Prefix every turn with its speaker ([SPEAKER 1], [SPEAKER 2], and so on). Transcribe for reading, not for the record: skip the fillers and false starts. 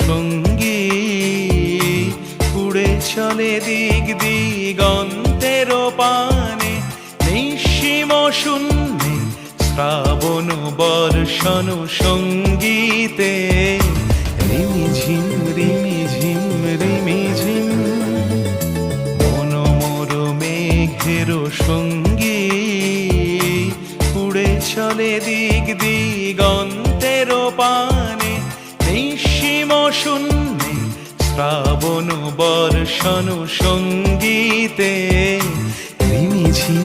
[SPEAKER 1] সঙ্গী উড়ে চলে দিক দিগন্তের পানে, নিঃসীম শূন্যে শ্রাবণ বর্ষণ সঙ্গীতে। রিমিঝিম রিমিঝিম রিমিঝিম মনোমর মেঘের সঙ্গী উড়ে চলে দিক দিগন্তের পানে, নিঃসীম শূন্যে শ্রাবণ বর্ষণ সঙ্গীতে। রিমিঝিম